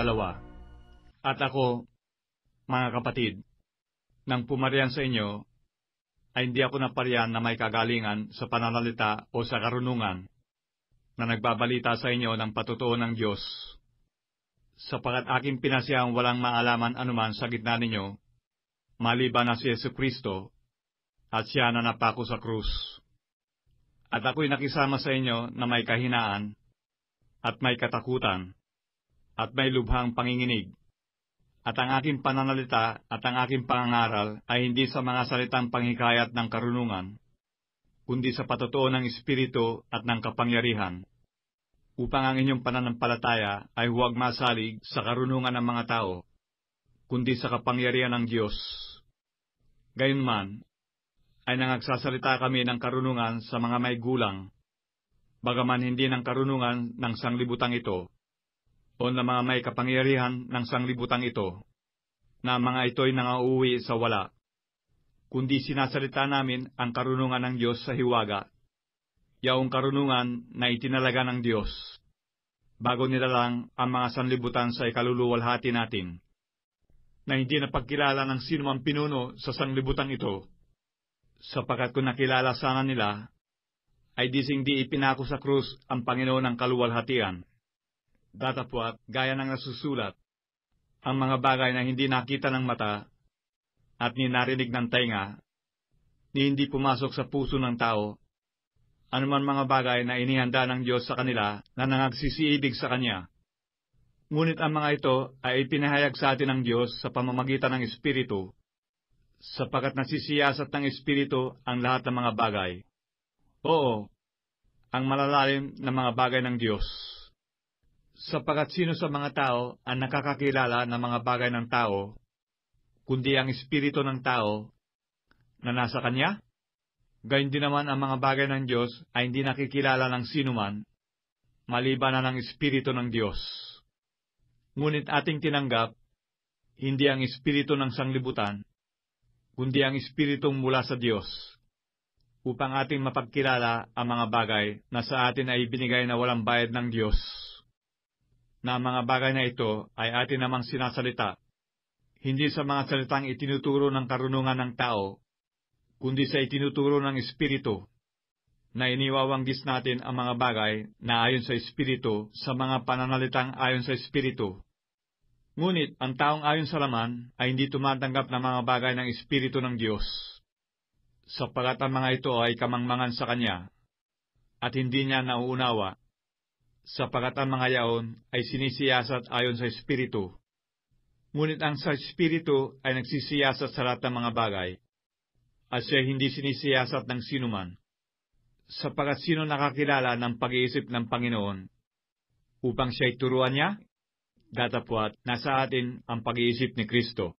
2. At ako, mga kapatid, nang pumarian sa inyo, ay hindi ako naparian na may kagalingan sa pananalita o sa karunungan, na nagbabalita sa inyo ng patutuo ng Diyos, sapagat aking pinasiyang walang maalaman anuman sa gitna ninyo, maliban na si Jesucristo, at siya na napako sa krus. At ako'y nakisama sa inyo na may kahinaan, at may katakutan, at may lubhang panginginig. At ang aking pananalita at ang aking pangangaral ay hindi sa mga salitang panghikayat ng karunungan, kundi sa patutuo ng Espiritu at ng kapangyarihan, upang ang inyong pananampalataya ay huwag masalig sa karunungan ng mga tao, kundi sa kapangyarihan ng Diyos. Gayunman, ay nangagsasalita kami ng karunungan sa mga may gulang, bagaman hindi ng karunungan ng sanglibutang ito, o ng mga may kapangyarihan ng sanglibutang ito, na mga ito'y nangauuwi sa wala, kundi sinasalita namin ang karunungan ng Diyos sa hiwaga, yaong karunungan na itinalaga ng Diyos, bago nilalang ang mga sanlibutan sa ikaluluwalhati natin, na hindi napagkilala ng sino mang pinuno sa sanglibutan ito, sapagkat kung nakilala sana nila, ay di ipinako sa krus ang Panginoon ng kaluwalhatian. Datapwat, gaya ng nasusulat, ang mga bagay na hindi nakita ng mata at ni narinig ng tainga, ni hindi pumasok sa puso ng tao, anuman mga bagay na inihanda ng Diyos sa kanila na nangagsisiibig sa Kanya. Ngunit ang mga ito ay ipinahayag sa atin ng Diyos sa pamamagitan ng Espiritu, sapagat nasisiyasat ng Espiritu ang lahat ng mga bagay. Oo, ang malalalim na mga bagay ng Diyos. Sapagat sino sa mga tao ang nakakakilala ng mga bagay ng tao, kundi ang Espiritu ng tao na nasa Kanya? Gayun din naman ang mga bagay ng Diyos ay hindi nakikilala ng sinuman, maliban na ng Espiritu ng Diyos. Ngunit ating tinanggap, hindi ang Espiritu ng sanglibutan, kundi ang Espiritong mula sa Diyos, upang ating mapagkilala ang mga bagay na sa atin ay binigay na walang bayad ng Diyos, na mga bagay na ito ay atin namang sinasalita, hindi sa mga salitang itinuturo ng karunungan ng tao, kundi sa itinuturo ng Espiritu, na iniwawanggis natin ang mga bagay na ayon sa Espiritu sa mga pananalitang ayon sa Espiritu. Ngunit ang taong ayon sa laman ay hindi tumatanggap ng mga bagay ng Espiritu ng Diyos, sapagat ang mga ito ay kamangmangan sa Kanya, at hindi niya nauunawa, sapagat ang mga yaon ay sinisiyasat ayon sa Espiritu. Ngunit ang sa Espiritu ay nagsisiyasat sa lahat ng mga bagay, at siya hindi sinisiyasat ng sinuman, sapagat sino nakakilala ng pag-iisip ng Panginoon, upang siya'y turuan niya? Datapwat, nasa atin ang pag-iisip ni Kristo.